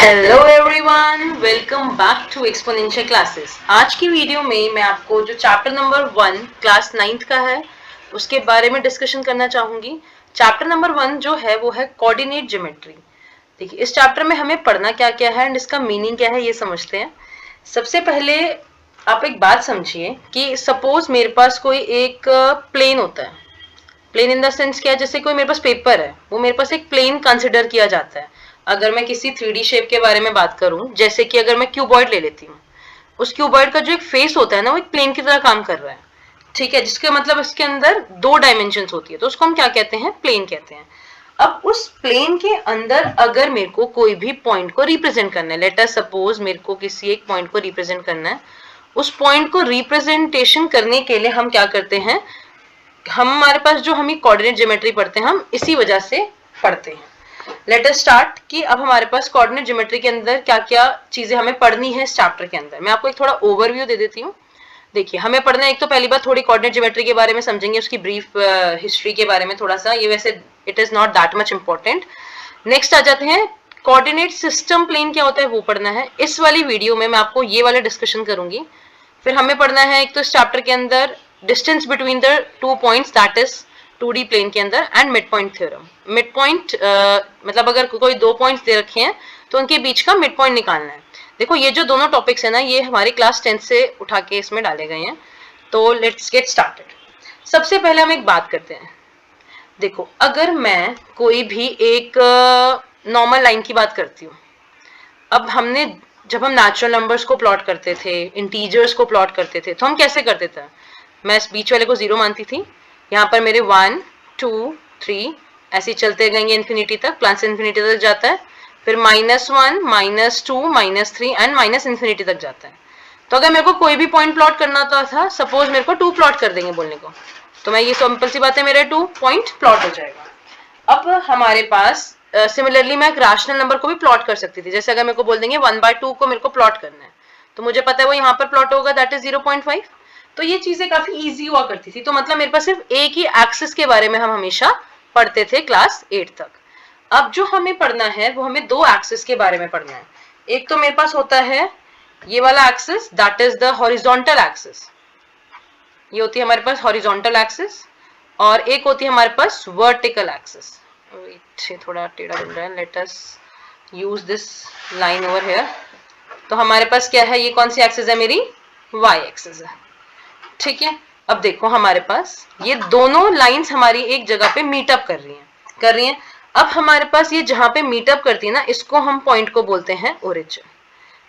Hello everyone, welcome back to exponential classes. आज की video में मैं आपको जो चैप्टर नंबर 1 क्लास 9th का है उसके बारे में डिस्कशन करना चाहूंगी। चैप्टर नंबर 1 जो है वो है कोऑर्डिनेट ज्योमेट्री। देखिए, इस चैप्टर में हमें पढ़ना क्या क्या है एंड इसका मीनिंग क्या है ये समझते हैं। सबसे पहले आप एक बात समझिए कि सपोज मेरे पास कोई एक प्लेन होता है। प्लेन इन द सेंस क्या है, जैसे कोई मेरे पास पेपर है, वो मेरे पास एक प्लेन कंसिडर किया जाता है। अगर मैं किसी 3D शेप के बारे में बात करूं, जैसे कि अगर मैं क्यूबॉइड ले लेती हूँ, उस क्यूबॉइड का जो एक फेस होता है ना, वो एक प्लेन की तरह काम कर रहा है। ठीक है, जिसका मतलब इसके अंदर 2 डायमेंशन होती है, तो उसको हम क्या कहते हैं, प्लेन कहते हैं। अब उस प्लेन के अंदर अगर मेरे को कोई भी पॉइंट को रिप्रेजेंट करना है, लेट अस सपोज मेरे को किसी एक पॉइंट को रिप्रेजेंट करना है, उस पॉइंट को रिप्रेजेंटेशन करने के लिए हम क्या करते हैं, हमारे पास जो हम कोऑर्डिनेट ज्योमेट्री पढ़ते हैं, हम इसी वजह से पढ़ते हैं। लेट अस स्टार्ट कि अब हमारे पास कोऑर्डिनेट ज्योमेट्री के अंदर क्या क्या चीजें हमें पढ़नी है इस चैप्टर के अंदर। मैं आपको एक थोड़ा ओवरव्यू दे देती हूँ। देखिए, हमें पढ़ना है, एक तो पहली बात थोड़ी कोऑर्डिनेट ज्योमेट्री के बारे में समझेंगे, उसकी ब्रीफ हिस्ट्री के बारे में थोड़ा सा, ये वैसे it is not that much important. Next आ जाते हैं, कोऑर्डिनेट सिस्टम प्लेन क्या होता है वो पढ़ना है। इस वाली वीडियो में मैं आपको ये वाला डिस्कशन करूंगी। फिर हमें पढ़ना है एक तो इस चैप्टर के अंदर distance between the 2 points, that is 2D plane के अंदर, and mid point theorem. Mid point मतलब अगर कोई 2 पॉइंट्स दे रखे हैं तो उनके बीच का मिड पॉइंट निकालना है। देखो, ये जो दोनों टॉपिक्स है ना, ये हमारी क्लास 10 से उठा के इसमें डाले गए हैं। तो लेट्स गेट स्टार्टेड। सबसे पहले हम एक बात करते हैं। देखो, अगर मैं कोई भी एक नॉर्मल लाइन की बात करती हूँ, अब जब हम नेचुरल नंबर्स को प्लॉट करते थे, इंटीजर्स को प्लॉट करते थे, तो हम कैसे करते थे, मैं इस बीच वाले को 0 मानती थी, यहाँ पर मेरे 1 2 3 ऐसे चलते गएंगे इन्फिनिटी तक, प्लस इन्फिनिटी तक जाता है, फिर -1 -2 -3 एंड माइनस इन्फिनिटी तक जाता है। तो अगर मेरे को कोई भी पॉइंट प्लॉट करना था, सपोज मेरे को 2 प्लॉट कर देंगे बोलने को, तो मैं ये सिंपल सी बात है, मेरे 2 पॉइंट प्लॉट हो जाएगा। अब हमारे पास सिमिलरली मैं एक रैशनल नंबर को भी प्लॉट कर सकती थी। जैसे अगर मेरे को बोल देंगे 1/2 को मेरे को प्लॉट करना है, तो मुझे पता है वो यहाँ पर प्लॉट होगा, दैट इज 0.5। तो ये चीजें काफी इजी हुआ करती थी। तो मतलब मेरे पास सिर्फ एक ही एक्सिस के बारे में हम हमेशा पढ़ते थे क्लास 8 तक। अब जो हमें पढ़ना है वो हमें 2 एक्सिस के बारे में पढ़ना है। एक तो मेरे पास होता है ये वाला axis, that is the horizontal axis. ये होती है हमारे पास हॉरिजॉन्टल एक्सिस, और एक होती है हमारे पास वर्टिकल एक्सिस। थोड़ा टेढ़ा बन रहा है, let us use this line over here. तो हमारे पास क्या है, ये कौन सी एक्सिस है, मेरी y एक्सिस है। ठीक है, अब देखो हमारे पास ये दोनों लाइंस हमारी एक जगह पे मीटअप कर रही हैं। अब हमारे पास ये जहां पे मीटअप करती है ना, इसको हम पॉइंट को बोलते हैं ओरिजिन।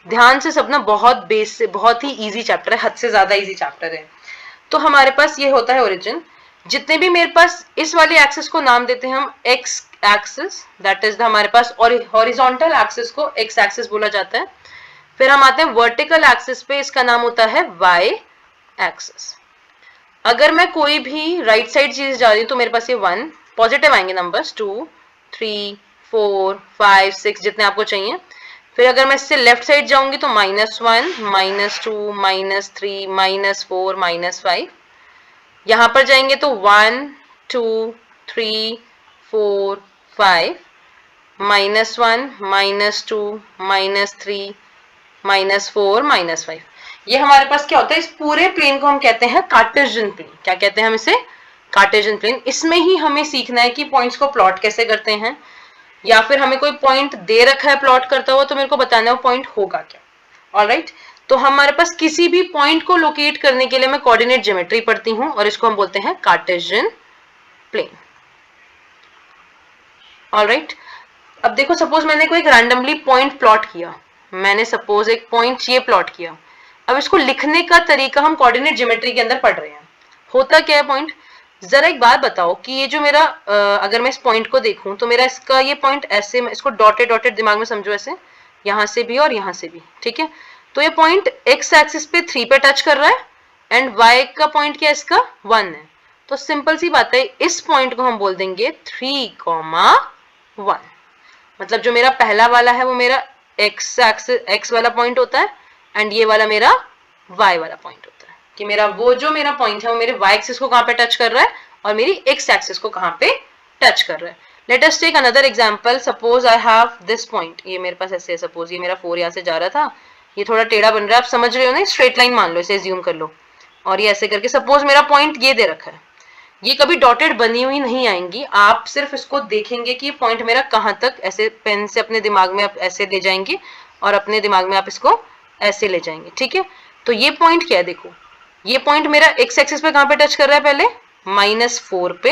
ध्यान से सब ना, बहुत बेस से, बहुत ही इजी चैप्टर है, हद से ज्यादा इजी चैप्टर है। तो हमारे पास ये होता है ओरिजिन। जितने भी मेरे पास इस वाले एक्सिस को नाम देते हैं हम एक्स एक्सिस, दैट इज हमारे पास, और हॉरिजॉन्टल एक्सिस को एक्स एक्सिस बोला जाता है। फिर हम आते हैं वर्टिकल एक्सिस पे, इसका नाम होता है वाई एक्सिस। अगर मैं कोई भी राइट साइड चीज जा रही हूँ तो मेरे पास ये 1 पॉजिटिव आएंगे नंबर्स, 2 3 4 5 6 जितने आपको चाहिए। फिर अगर मैं इससे लेफ्ट साइड जाऊंगी तो -1 -2 -3 -4 -5। यहां पर जाएंगे तो 1 2 3 4 5 -1 -2 -3 -4 -5। ये हमारे पास क्या होता है, इस पूरे प्लेन को हम कहते हैं कार्टेशियन प्लेन। क्या कहते हैं हम इसे, कार्टेशियन प्लेन। इसमें ही हमें सीखना है कि पॉइंट्स को प्लॉट कैसे करते हैं, या फिर हमें कोई पॉइंट दे रखा है प्लॉट करता हुआ, तो मेरे को बताना है वो पॉइंट होगा क्या। ऑलराइट, तो हमारे पास किसी भी पॉइंट को लोकेट करने के लिए मैं कोऑर्डिनेट ज्योमेट्री पढ़ती हूँ, और इसको हम बोलते हैं कार्टेशियन प्लेन। ऑलराइट, अब देखो, सपोज मैंने कोई एक रैंडमली पॉइंट प्लॉट किया, मैंने सपोज एक पॉइंट ये प्लॉट किया। अब इसको लिखने का तरीका हम कोऑर्डिनेट ज्योमेट्री के अंदर पढ़ रहे हैं। होता क्या है पॉइंट, जरा एक बात बताओ कि ये जो मेरा अगर मैं इस पॉइंट को देखूं तो मेरा इसका ये पॉइंट ऐसे, इसको डॉटेड डॉटेड दिमाग में समझो ऐसे, यहां से भी और यहां से भी। ठीक है, तो ये पॉइंट एक्स एक्सिस पे 3 पे टच कर रहा है, एंड वाई का पॉइंट क्या है, इसका 1 है। तो सिंपल सी बात है, इस पॉइंट को हम बोल देंगे 3,1। मतलब जो मेरा पहला वाला है वो मेरा एक्स एक्सिस, एक्स वाला पॉइंट होता है, एंड ये वाला मेरा y वाला पॉइंट होता है। कि मेरा वो जो मेरा पॉइंट है वो मेरे y एक्सिस को कहां पे टच कर रहा है, और मेरी x एक्सिस को कहां पे टच कर रहा है। Let us take another example, suppose I have this point, ये मेरे पास ऐसे है, सपोज ये मेरा 4 यहाँ से जा रहा था, ये थोड़ा टेढ़ा बन रहा है, आप समझ रहे हो ना, स्ट्रेट लाइन मान लो, इसे एज्यूम कर लो, और ये ऐसे करके सपोज मेरा पॉइंट ये दे रखा है, ये कभी डॉटेड बनी हुई नहीं आएंगी, आप सिर्फ इसको देखेंगे कि पॉइंट मेरा कहाँ तक, ऐसे पेन से अपने दिमाग में आप ऐसे ले जाएंगे और अपने दिमाग में आप इसको ऐसे ले जाएंगे, ठीक है। तो ये पॉइंट क्या है, देखो ये पॉइंट मेरा एक्स एक्सिस पे कहाँ पे टच कर रहा है, पहले -4 पे,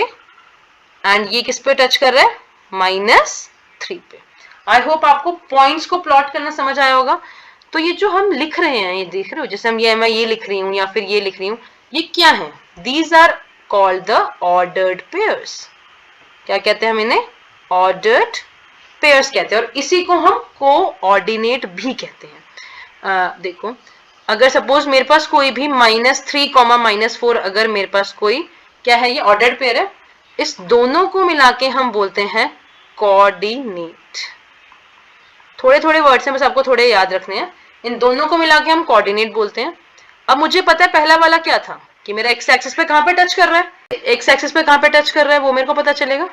एंड ये किस पे टच कर रहा है, -3 पे। आई होप आपको पॉइंट्स को प्लॉट करना समझ आया होगा। तो ये जो हम लिख रहे हैं, ये देख रहे हो, जैसे मैं ये लिख रही हूँ या फिर ये लिख रही हूँ, ये क्या है, these are called the ordered pairs. क्या कहते हैं हम इन्हें, ऑर्डर्ड पेयर्स कहते हैं, और इसी को हम कोऑर्डिनेट भी कहते हैं। देखो अगर सपोज मेरे पास कोई भी -3, -4, अगर मेरे पास कोई क्या है, ये ऑर्डर्ड पेयर है, इस दोनों को मिला के हम बोलते हैं कोऑर्डिनेट। थोड़े थोड़े वर्ड्स हैं, बस आपको थोड़े याद रखने हैं, इन दोनों को मिला के हम कोऑर्डिनेट बोलते हैं। अब मुझे पता है पहला वाला क्या था, कि मेरा एक्स एक्सिस पे कहां पे टच कर रहा है, एक्स एक्सिस पे कहां पे टच कर रहा है वो मेरे को पता चलेगा,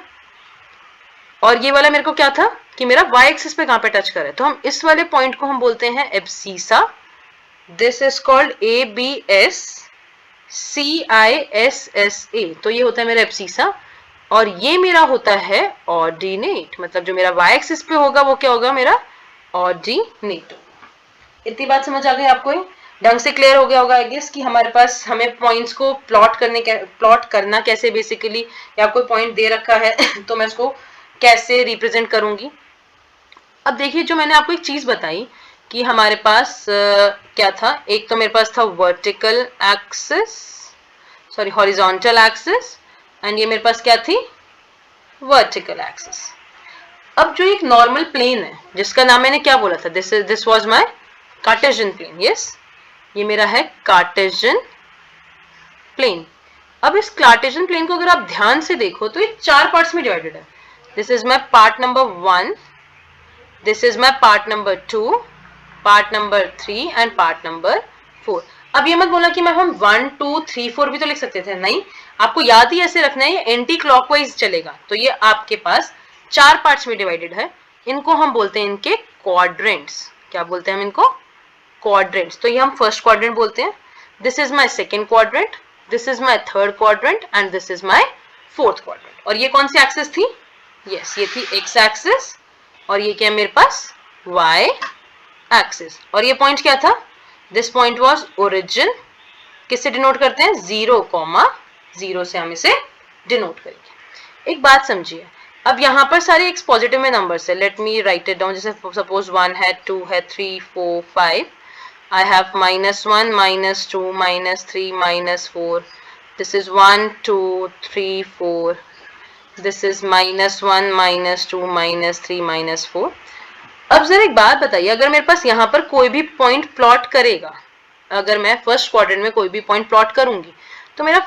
और ये वाला मेरे को क्या था कि मेरा वाई एक्सिस पे कहां पे टच कर रहा है, तो हम इस वाले पॉइंट को हम बोलते हैं abscissa. This is called ABS CISSA, तो ये होता है मेरा एब्सिसा, और ये मेरा होता है ऑर्डिनेट, मतलब जो मेरा वाई एक्सिस पे होगा वो क्या होगा, मेरा ऑर्डिनेट। इतनी बात समझ आ गई आपको, ढंग से क्लियर हो गया होगा आई गेस, कि हमारे पास हमें पॉइंट्स को प्लॉट करना कैसे बेसिकली, या कोई पॉइंट दे रखा है तो मैं इसको कैसे रिप्रेजेंट करूंगी। अब देखिए, जो मैंने आपको एक चीज बताई कि हमारे पास क्या था, एक तो मेरे पास था vertical axis, sorry horizontal axis, and ये मेरे पास क्या थी, वर्टिकल एक्सिस। अब जो एक नॉर्मल प्लेन है, जिसका नाम मैंने क्या बोला था, this was my Cartesian plane, yes, ये मेरा है कार्टेशियन प्लेन। अब इस कार्टेशियन प्लेन को अगर आप ध्यान से देखो तो ये 4 पार्ट्स में डिवाइडेड है। This is my part number 1, this is my part number 2, part number 3 and part number 4। अब ये मत बोला कि मैं हम 1 2 3 4 भी तो लिख सकते थे, नहीं, आपको याद ही ऐसे रखना है, ये एंटी क्लॉकवाइज चलेगा। तो ये आपके पास 4 पार्ट्स में डिवाइडेड है, इनको हम बोलते हैं इनके क्वाड्रेंट्स। क्या बोलते हैं हम इनको, क्वाड्रेंट्स। तो ये हम फर्स्ट क्वाड्रेंट बोलते हैं, this is my second quadrant, this is my third quadrant and this is my fourth quadrant. और ये कौन सी एक्सिस थी, यस ये थी एक्स एक्सिस, और ये क्या है मेरे पास, वाई एक्सिस। और ये पॉइंट क्या था, दिस पॉइंट वाज ओरिजिन, किससे डिनोट करते हैं, 0,0 से हम इसे डिनोट करेंगे। एक बात समझिए, अब यहाँ पर सारे एक्स पॉजिटिव में नंबर्स है, let me right it down, जैसे सपोज 1 है, 2 है, 3 4 5, I have -1 -2 -3 -4, this is 1 2 3 4, this is -1 -2 -3 -4। अब जरा एक बात बताइए, अगर मेरे पास यहाँ पर कोई भी पॉइंट प्लॉट करेगा, अगर मैं फर्स्ट क्वाड्रेंट में कोई भी पॉइंट प्लॉट करूंगी, तो मेरा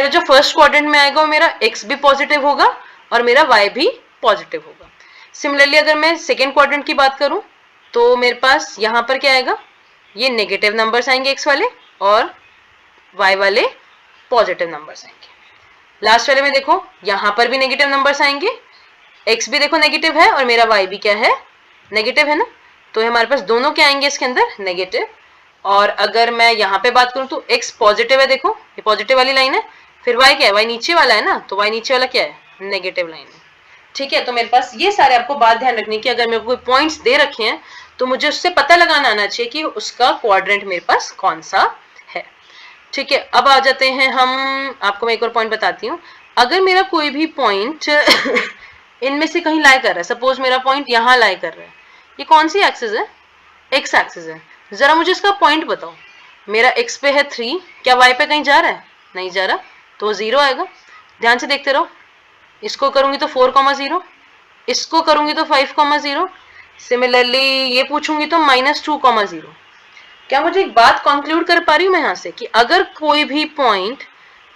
जो फर्स्ट क्वाड्रेंट में आएगा वो मेरा x भी पॉजिटिव होगा और मेरा y भी पॉजिटिव होगा। सिमिलरली अगर मैं सेकेंड क्वाड्रेंट की बात करूं, तो मेरे पास यहाँ पर क्या आएगा, ये नेगेटिव नंबर्स आएंगे x वाले और y वाले पॉजिटिव नंबर्स आएंगे। लास्ट वाले में देखो, यहाँ पर भी नेगेटिव नंबर्स आएंगे, x भी देखो नेगेटिव है और मेरा y भी क्या है, नेगेटिव है ना, तो हमारे पास दोनों क्या आएंगे इसके अंदर, नेगेटिव। और अगर मैं यहाँ पे बात करूं तो x पॉजिटिव है, देखो ये पॉजिटिव वाली लाइन है, फिर y क्या है, y नीचे वाला है ना, तो y नीचे वाला क्या है, नेगेटिव लाइन है। ठीक है, तो मेरे पास ये सारे आपको बात ध्यान रखनी की, अगर मेरे को कोई पॉइंट्स दे रखे हैं तो मुझे उससे पता लगाना आना चाहिए कि उसका क्वाड्रेंट मेरे पास कौन सा है। ठीक है, अब आ जाते हैं हम, आपको मैं एक और पॉइंट बताती हूँ। अगर मेरा कोई भी पॉइंट इनमें से कहीं लाई कर रहा है, सपोज मेरा पॉइंट यहाँ लाई कर रहा है, ये कौन सी एक्सिस है, एक्स एक्सिस है, जरा मुझे इसका पॉइंट बताओ। मेरा एक्स पे है 3, क्या वाई पे कहीं जा रहा है, नहीं जा रहा, तो 0 आएगा। ध्यान से देखते रहो, इसको करूंगी तो 4,0, इसको करूंगी तो 5,0, सिमिलरली ये पूछूंगी तो -2,0। क्या मुझे एक बात कंक्लूड कर पा रही हूं मैं यहाँ से, कि अगर कोई भी पॉइंट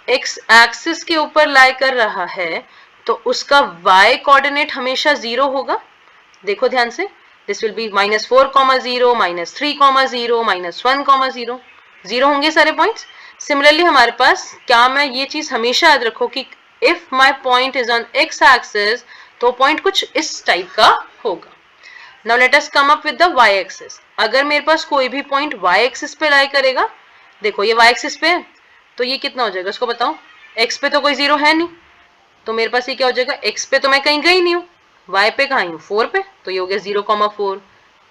एक्स एक्सिस के ऊपर लाई कर रहा है तो उसका y कोऑर्डिनेट हमेशा 0 होगा। देखो ध्यान से, दिस विल बी -4,0 -3,0 -1,0, 0 होंगे सारे पॉइंट्स। सिमिलरली हमारे पास, क्या मैं ये चीज हमेशा याद रखो कि if my point is on X axis तो पॉइंट कुछ इस टाइप का होगा। Now let us come up with the Y axis. अगर मेरे पास कोई भी पॉइंट वाई एक्सिस पे लाई करेगा, देखो ये वाई एक्सिस पे है तो ये कितना हो जाएगा इसको बताओ। एक्स पे तो कोई जीरो है नहीं तो मेरे पास ये क्या हो जाएगा, एक्स पे तो मैं कहीं गई नहीं हूँ, वाई पे कहाँ हूँ 4 पे, तो ये हो गया 0,4।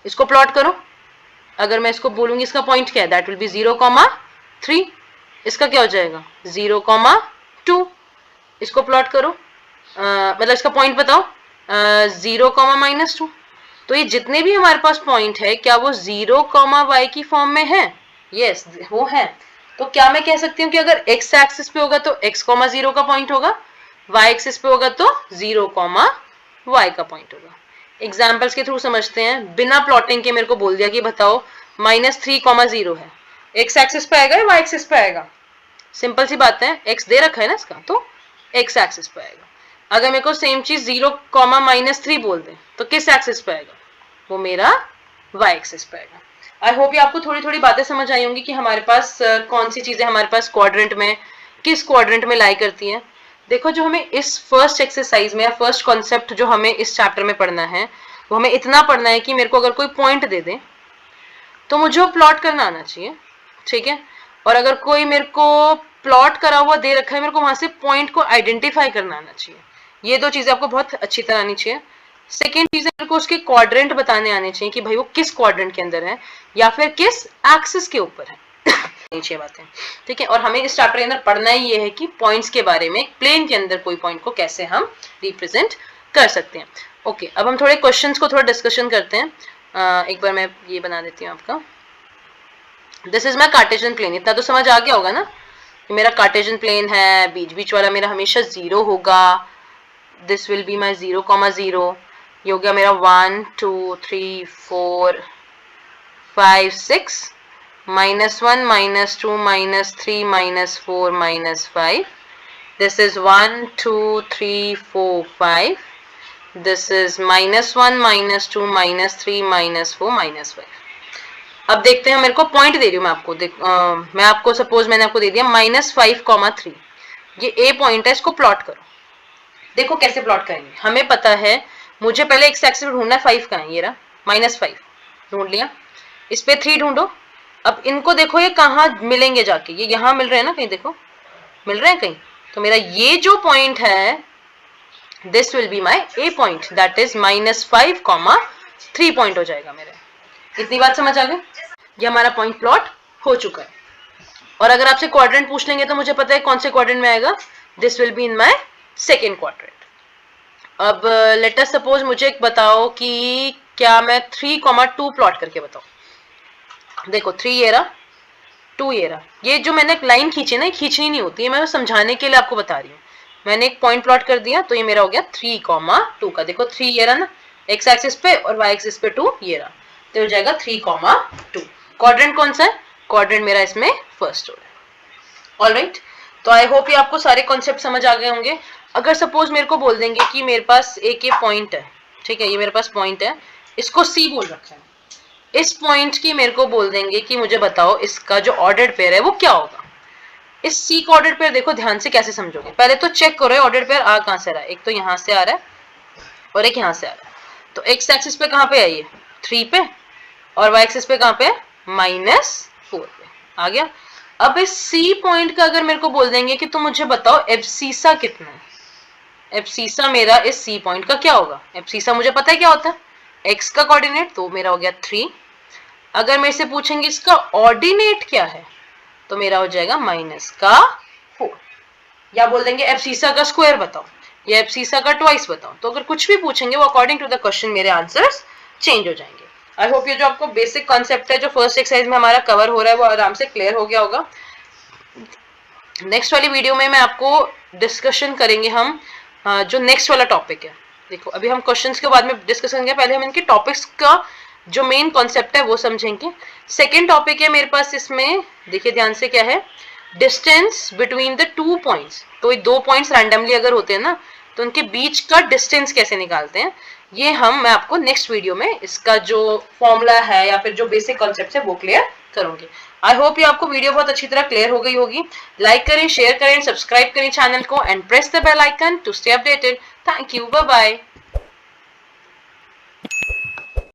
इसको प्लॉट करो। अगर मैं इसको बोलूंगी इसका पॉइंट क्या है, दैट विल बी 0,3। इसका क्या हो जाएगा 0,2। इसको प्लॉट करो, मतलब इसका पॉइंट बताओ 0,-2। तो ये जितने भी हमारे पास पॉइंट है क्या वो 0, y की फॉर्म में है? यस वो है। तो क्या मैं कह सकती हूँ कि अगर x एक्सिस पे होगा तो x, 0 का पॉइंट होगा, y एक्सिस पे होगा तो 0, y का पॉइंट होगा। एग्जाम्पल्स के थ्रू समझते हैं, बिना प्लॉटिंग के मेरे को बोल दिया कि बताओ -3,0 है, x एक्सिस पे आएगा या y एक्सिस पे आएगा? सिंपल सी बात है, x दे रखा है ना इसका, तो x एक्सिस पे आएगा। अगर मेरे को सेम चीज 0, -3 बोल दे तो किस एक्सिस पे आएगा? वो मेरा y एक्सिस पे आएगा। आई होप ये आपको थोड़ी थोड़ी बातें समझ आई होंगी कि हमारे पास कौन सी चीजें हमारे पास क्वाड्रेंट में, किस क्वाड्रेंट में लाई करती हैं। देखो जो हमें इस फर्स्ट एक्सरसाइज में या फर्स्ट कॉन्सेप्ट जो हमें इस चैप्टर में पढ़ना है वो हमें इतना पढ़ना है कि मेरे को अगर कोई पॉइंट दे दे तो मुझे वो प्लॉट करना आना चाहिए, ठीक है। और अगर कोई मेरे को प्लॉट करा हुआ दे रखा है, मेरे को वहां से पॉइंट को आइडेंटिफाई करना आना चाहिए। ये दो चीजें आपको बहुत अच्छी तरह आनी चाहिए। सेकेंड चीज मेरे को उसके क्वाड्रेंट बताने आने चाहिए कि भाई वो किस क्वाड्रेंट के अंदर है या फिर किस एक्सिस के ऊपर है। नीचे बातें, ठीक है। और हमें इस चैप्टर के अंदर पढ़ना ही ये है कि पॉइंट्स के बारे में, प्लेन के अंदर कोई पॉइंट को कैसे हम रिप्रेजेंट कर सकते हैं। ओके, अब हम थोड़े क्वेश्चंस को थोड़ा डिस्कशन करते हैं। एक बार मैं ये बना देती हूँ आपका। This is my Cartesian plane. इतना तो समझ आ गया होगा ना, मेरा कार्टेशियन प्लेन है, बीच बीच वाला मेरा हमेशा 0 होगा। This will be my 0,0। ये हो गया मेरा 1, 2, 3, 4, 5, 6, -1, -2, -3, -4, -5. This is 1, 2, 3, 4, 5. This is -1, -2, -3, -4, -5. अब देखते हैं, मेरे को पॉइंट दे रही हूँ मैं आपको। मैं आपको सपोज मैंने आपको दे दिया -5,3। ये ए पॉइंट है, इसको प्लॉट करो। देखो कैसे प्लॉट करेंगे। हमें पता है मुझे पहले एक्स एक्सिस ढूंढना है, 5 का है, ये रहा -5 ढूंढ लिया। इस पे 3 ढूंढो। अब इनको देखो ये कहाँ मिलेंगे जाके, ये यहाँ मिल रहे हैं ना कहीं, देखो मिल रहे हैं कहीं। तो मेरा ये जो पॉइंट है this will be my A point, that is -5,3 point हो जाएगा मेरे। इतनी बात समझ आ गई? ये हमारा पॉइंट प्लॉट हो चुका है। और अगर आपसे क्वाड्रेंट पूछ लेंगे तो मुझे पता है कौन से क्वाड्रेंट में आएगा, this will be in my second quadrant. अब लेट अस सपोज मुझे एक बताओ कि क्या मैं 3,2 प्लॉट करके बताओ। देखो 3 ये रहा, 2 ये रहा। ये जो मैंने एक लाइन खींची ना, खींचनी नहीं होती है, मैं समझाने के लिए आपको बता रही हूँ। मैंने एक पॉइंट प्लॉट कर दिया तो ये मेरा हो गया 3,2 का। देखो 3 ये रहा ना एक्स एक्सिस पे, और वाई एक्सिस पे 2 ये रहा, तो हो जाएगा 3,2। क्वाड्रेंट कौन सा है? क्वाड्रेंट मेरा इसमें फर्स्ट हो रहा है। ऑलराइट, तो आई होप ये आपको सारे कॉन्सेप्ट समझ आ गए होंगे। अगर सपोज मेरे को बोल देंगे कि मेरे पास एक ये पॉइंट है, ठीक है, ये मेरे पास पॉइंट है, इसको सी बोल रखा है। इस पॉइंट की मेरे को बोल देंगे कि मुझे बताओ इसका जो ऑर्डर्ड पेयर है वो क्या होगा। इस सी का ऑर्डर्ड पेयर देखो ध्यान से कैसे समझोगे। पहले तो चेक करो ऑर्डर्ड पेयर आ कहां से रहा है। एक तो यहाँ से आ रहा है और एक यहाँ से आ रहा है। तो एक्स एक्सिस पे कहाँ पे है ये 3 पे, और वाई एक्सिस पे कहाँ पे -4 पे आ गया। अब इस सी पॉइंट का अगर मेरे को बोल देंगे कि तुम मुझे बताओ एब्सिसा कितना है, एब्सिसा मेरा इस सी पॉइंट का क्या होगा। एब्सिसा मुझे पता है क्या होता है, एक्स का कोऑर्डिनेट, तो मेरा हो गया 3। अगर मेरे से पूछेंगे इसका ऑर्डिनेट क्या है तो मेरा हो जाएगा -4। या बोल देंगे एब्सिसा का स्क्वायर बताओ या एब्सिसा का ट्वाइस बताओ। तो अगर कुछ भी पूछेंगे वो अकॉर्डिंग टू द क्वेश्चन मेरे आंसर्स चेंज हो जाएंगे। आई होप ये जो आपको बेसिक कॉन्सेप्ट है जो फर्स्ट एक्सरसाइज में हमारा कवर हो रहा है वो आराम से क्लियर हो गया होगा। नेक्स्ट वाली वीडियो में मैं आपको डिस्कशन करेंगे हम जो नेक्स्ट वाला टॉपिक है। देखो अभी हम क्वेश्चंस के बाद में डिस्कस करेंगे, पहले हम इनके टॉपिक्स का जो मेन कॉन्सेप्ट है वो समझेंगे। सेकेंड टॉपिक है मेरे पास इसमें, देखिए ध्यान से, क्या है, डिस्टेंस बिटवीन द 2 पॉइंट्स। तो ये 2 पॉइंट्स रैंडमली अगर होते हैं ना तो उनके बीच का डिस्टेंस कैसे निकालते हैं, ये मैं आपको नेक्स्ट वीडियो में इसका जो फॉर्मूला है या फिर जो बेसिक कॉन्सेप्ट है वो क्लियर करूंगी। आई होप ये आपको वीडियो बहुत अच्छी तरह क्लियर हो गई होगी। लाइक करें, शेयर करें, सब्सक्राइब करें चैनल को and press the bell icon to stay updated. Thank you, bye bye.